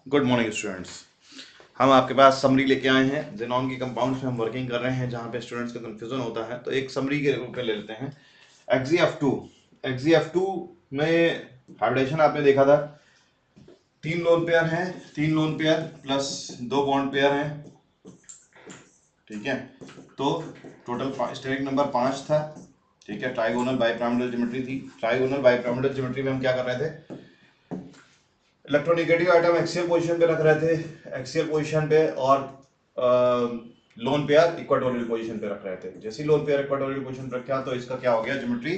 Good morning students. हम आपके पास summary लेके आए हैं। जेनॉन की कंपाउंड्स में हम वर्किंग कर रहे हैं, जहाँ पे स्टूडेंट्स को कंफ्यूजन होता है, तो एक समरी के रूप में ले लेते हैं। एक्जीएफ2 एक्जीएफ2 में हाइब्रिडेशन आपने देखा था। 3 लोन पेयर हैं, 3 lone pair plus 2 bond pair हैं। ठीक है, तो टोटल स्टेरिक नंबर 5 था। ठीक है, ट्राइगोनल बाइपिरामिडल ज्योमेट्री थी। ट्राइगोनल बाइपिरामिडल ज्योमेट्री में हम क्या कर रहे थे, इलेक्ट्रोनिगेटिव आइटम एक्सियल पोजीशन पे रख रहे थे, एक्सियल पोजीशन पे, और लोन पेयर इक्वाटोरियल पोजीशन पे रख रहे थे। जैसे ही लोन पेयर इक्वाटोरियल पोजीशन पे रखा तो इसका क्या हो गया, ज्योमेट्री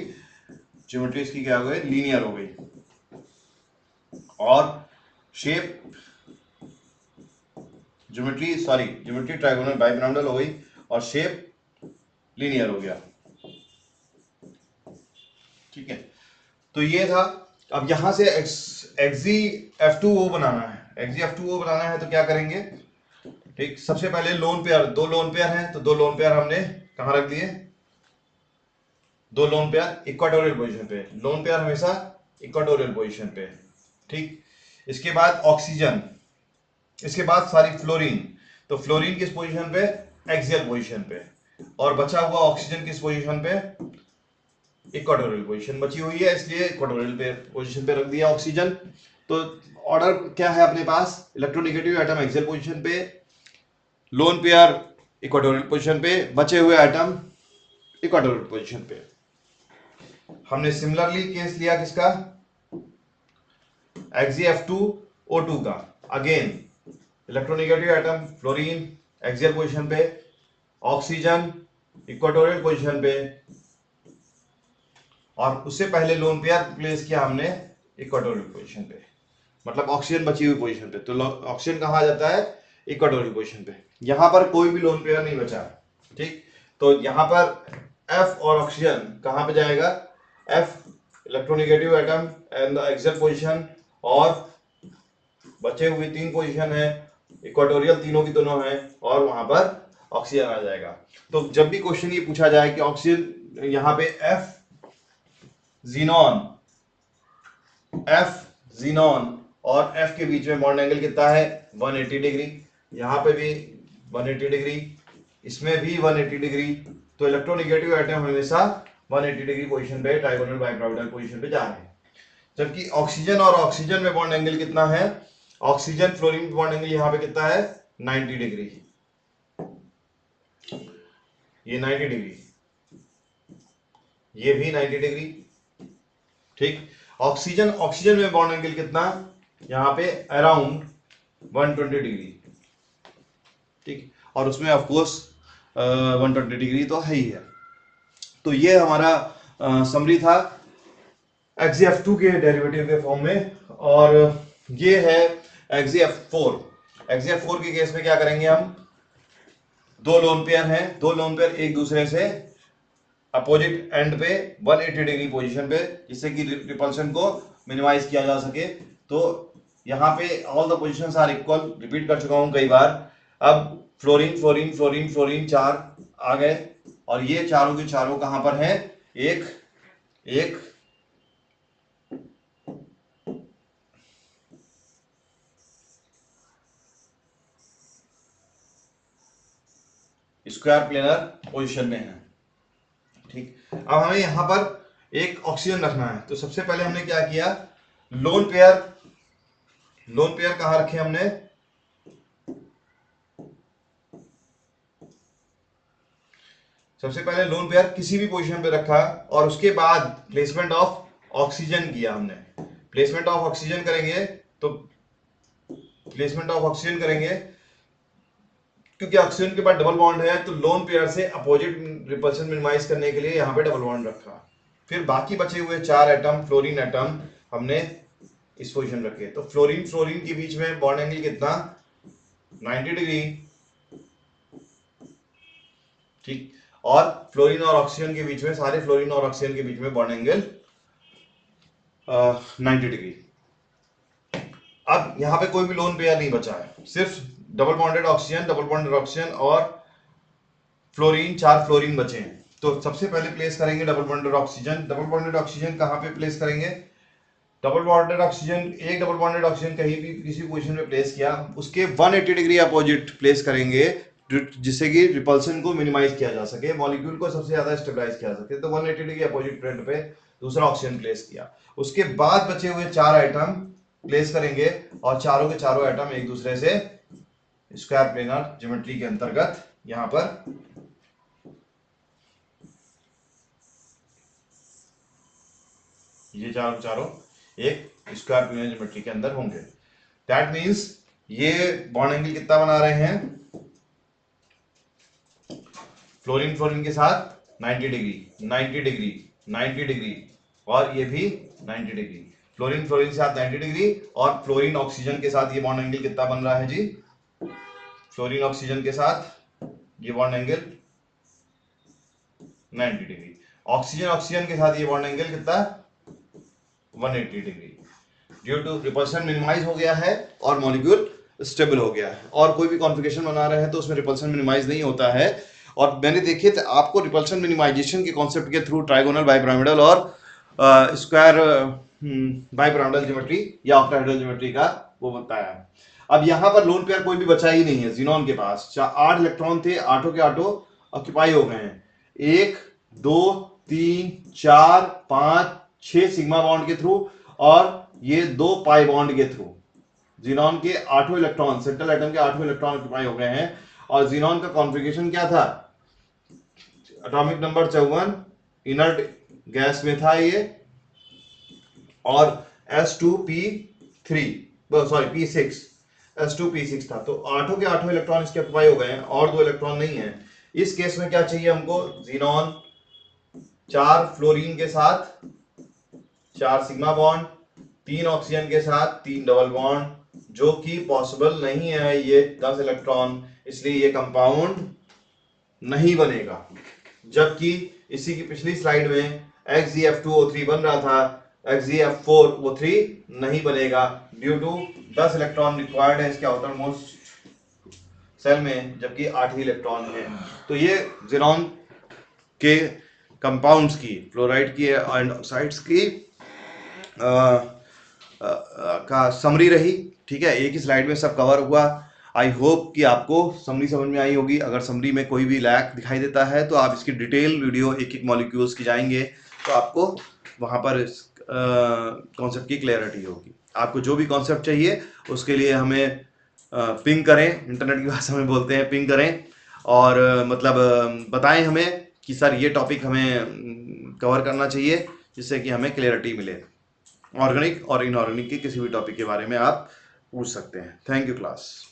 ज्योमेट्री इसकी क्या हो गई, लीनियर हो गई, और शेप ज्योमेट्री ट्राइगोनल बाइपिरामिडल हो गई और शेप लीनियर हो गया। ठीक है, तो ये था। अब यहां से एक्जी F2O बनाना है। एक्जी F2O बनाना है तो क्या करेंगे, ठीक, सबसे पहले लोन पेयर, 2 लोन पेयर हैं तो 2 लोन पेयर हमने कहां रख दिए, 2 लोन पेयर इक्वाटोरियल पोजीशन पे। लोन पेयर हमेशा इक्वाटोरियल पोजीशन पे। ठीक, इसके बाद ऑक्सीजन, इसके बाद सारी फ्लोरीन। तो फ्लोरीन किस पोजीशन पे, एक्सियल पोजीशन पे, और बचा हुआ ऑक्सीजन किस पोजीशन पे, इक्वाटोरियल पोजीशन बची हुई है, इसलिए इक्वाटोरियल पे पोजीशन पे रख दिया ऑक्सीजन। तो ऑर्डर क्या है अपने पास, इलेक्ट्रोनिगेटिव आइटम एक्सियल पोजीशन पे, लोन पेयर इक्वाटोरियल पोजीशन पे, बचे हुए आइटम इक्वाटोरियल पोजीशन पे। हमने सिमिलरली केस लिया किसका, XeF2O2 का। Again electronegative atom fluorine axial position पे, ऑक्सीजन इक्वाटोरियल पोजीशन पे, और उससे पहले लोन पेयर प्लेस किया हमने इक्वाटोरियल पोजीशन पे, मतलब ऑक्सीजन बची हुई पोजीशन पे। तो ऑक्सीजन कहां आ जाता है, इक्वाटोरियल पोजीशन पे। यहां पर कोई भी लोन पेयर नहीं बचा। ठीक, तो यहां पर एफ और ऑक्सीजन कहां पे जाएगा, F electronegative atom and the axial position, और बचे हुए 3 पोजीशन है इक्वाटोरियल, तीनों की दोनों है, और वहां पर ऑक्सीजन आ जाएगा। तो जब भी क्वेश्चन ये पूछा जाए कि ऑक्सीजन, यहां पे एफ जीनॉन, एफ जीनॉन और एफ के बीच में बॉन्ड एंगल कितना है, 180 डिग्री। यहां पे भी 180 डिग्री, इसमें भी 180 डिग्री। तो इलेक्ट्रोनिगेटिव आइटम हमेशा 180 डिग्री पोजीशन पे, ट्राइगोनल बाइपिरामिडल पोजीशन पे जा रहे हैं। जबकि ऑक्सीजन और ऑक्सीजन में बॉन्ड एंगल कितना है, ऑक्सीजन फ्लोरीन बॉन्ड एंगल यहां पे कितना है, 90 डिग्री, ये 90 डिग्री, ये भी 90 डिग्री। ठीक, ऑक्सीजन ऑक्सीजन में बॉन्ड एंगल कितना, यहां पे अराउंड 120 डिग्री। ठीक, और उसमें ऑफ कोर्स 120 डिग्री तो है ही है। तो ये हमारा समरी था XeF2 के डेरिवेटिव के फॉर्म में। और ये है XeF4। XeF4 के केस में क्या करेंगे हम, 2 लोन पेयर हैं, 2 लोन पेयर एक दूसरे से अपोजिट एंड पे 180 डिग्री पोजीशन पे, जिससे कि रिपल्शन को मिनिमाइज किया जा सके। तो यहाँ पे all the positions are equal, repeat कर चुका हूं कई बार। अब फ्लोरीन फ्लोरीन फ्लोरीन फ्लोरीन 4 आ गए, और ये चारों के चारों कहां पर हैं, एक एक स्क्वायर प्लेनर पोजीशन में है। ठीक, अब हमें यहां पर एक ऑक्सीजन रखना है। तो सबसे पहले हमने क्या किया, लोन पेयर, लोन पेयर कहां रखे हमने, सबसे पहले लोन पेयर किसी भी पोजीशन पे रखा, और उसके बाद प्लेसमेंट ऑफ ऑक्सीजन किया हमने। प्लेसमेंट ऑफ ऑक्सीजन करेंगे, तो प्लेसमेंट ऑफ ऑक्सीजन करेंगे, क्योंकि ऑक्सीजन के बाद डबल बॉन्ड है, तो लोन पेयर से अपोजिट रिपल्शन मिनिमाइज करने के लिए यहां पे डबल बॉन्ड रखा। फिर बाकी बचे हुए 4 एटम, फ्लोरीन एटम, हमने इस पोजीशन रखे। तो फ्लोरीन फ्लोरीन के बीच में बॉन्ड एंगल कितना, 90 डिग्री। ठीक, और फ्लोरीन और ऑक्सीजन के बीच में, सारे फ्लोरीन और ऑक्सीजन के बीच में बॉन्ड एंगल 90 डिग्री। अब यहां पे कोई भी लोन पेयर नहीं बचा है, सिर्फ डबल बॉन्डेड ऑक्सीजन और फ्लोरीन, 4 फ्लोरीन बचे हैं। तो सबसे पहले प्लेस करेंगे double bonded oxygen. Double bonded oxygen कहां पे प्लेस करेंगे, डबल बॉन्डेड ऑक्सीजन, एक डबल बॉन्डेड ऑक्सीजन कहीं भी किसी पोजीशन पे प्लेस किया, उसके 180 डिग्री अपोजिट प्लेस करेंगे जिससे कि रिपल्सन को मिनिमाइज किया जा सके, मॉलिक्यूल को सबसे ज्यादा स्टेबलाइज किया जा सके। तो 180 डिग्री अपोजिट फ्रंट पे दूसरा ऑक्सीजन प्लेस किया, उसके बाद बचे हुए 4 आइटम प्लेस करेंगे और चारों के चारों आइटम एक दूसरे से स्क्वायर प्लेनर ज्योमेट्री के अंतर्गत यहां पर ये चारों एक स्क्वायर प्लेनर ज्योमेट्री के अंदर होंगे। दैट मींस ये बॉन्ड एंगल कितना बना रहे हैं, फ्लोरीन फ्लोरीन के साथ 90 डिग्री 90 डिग्री 90 डिग्री और ये भी 90 डिग्री, फ्लोरीन फ्लोरीन के साथ 90 डिग्री और फ्लोरीन ऑक्सीजन के साथ ये बॉन्ड एंगल कितना बन रहा है जी, फ्लोरीन ऑक्सीजन के साथ ये bond angle 90 degree, oxygen oxygen के साथ ये बॉन्ड एंगल कितना 180 degree. Due to repulsion minimize हो गया है और मॉलिक्यूल स्टेबल हो गया है। और कोई भी कॉन्फ़िगरेशन बना रहे हैं तो उसमें रिपल्सन मिनिमाइज नहीं होता है। और मैंने देखे थे आपको रिपल्सन मिनिमाइजेशन के कॉन्सेप्ट के थ्रू ट्राइगोनल बाइपिरामिडल और स्क्वायर बाइपिरामिडल ज्योमेट्री या ऑक्टाहेड्रल ज्योमेट्री का वो बताया। अब यहाँ पर लोन पेयर कोई भी बचा ही नहीं है ज़ीनॉन के पास। 8 इलेक्ट्रॉन थे, आठों के आठों ऑक्यूपाई हो गए हैं। 1 2 3 4 5 6 सिग्मा बॉन्ड के थ्रू और ये 2 पाई बॉन्ड के थ्रू ज़ीनॉन के 8 इलेक्ट्रॉन, सेंट्रल एटम के 8 इलेक्ट्रॉन ऑक्यूपाई हो गए हैं। और ज़ीनॉन का कॉन्फ़िगरेशन क्या था, एटॉमिक नंबर 54 इनर्ट गैस में था ये, और S2P6 था। तो आठों के आठों इलेक्ट्रॉन इसके ऑक्यूपाई हो गए हैं और 2 इलेक्ट्रॉन नहीं है। इस केस में क्या चाहिए हमको, ज़ीनॉन 4 फ्लोरीन के साथ 4 सिग्मा बॉन्ड, 3 ऑक्सीजन के साथ 3 डबल बॉन्ड, जो कि पॉसिबल नहीं है ये 10 इलेक्ट्रॉन, इसलिए ये कंपाउंड नहीं बनेगा। जबकि इसी की पिछली स्लाइड में XgF2O3 बन रहा था, XgF4O3 नहीं बनेगा ड्यू टू 10 इलेक्ट्रॉन रिक्वायर्ड है इसके आउटर मोस्ट सेल में, जबकि 8 ही इलेक्ट्रॉन है। तो ये ज़ीनॉन के कंपाउंड्स की, फ्लोराइड की एंड ऑक्साइड्स की का समरी रही। ठीक है, एक ही स्लाइड में सब कवर हुआ। आई होप कि आपको समरी समझ में आई होगी। अगर समरी में कोई भी लैक दिखाई देता है तो आप इसकी डिटेल वीडियो एक एक मॉलिक्यूल्स की जाएंगे तो आपको वहाँ पर कॉन्सेप्ट की क्लैरिटी होगी। आपको जो भी कॉन्सेप्ट चाहिए उसके लिए हमें पिंग करें, इंटरनेट की भाषा में बोलते हैं पिंग करें, और मतलब बताएं हमें कि सर ये टॉपिक हमें कवर करना चाहिए, जिससे कि हमें क्लैरिटी मिले। ऑर्गेनिक और इनऑर्गेनिक के किसी भी टॉपिक के बारे में आप पूछ सकते हैं। Thank you class.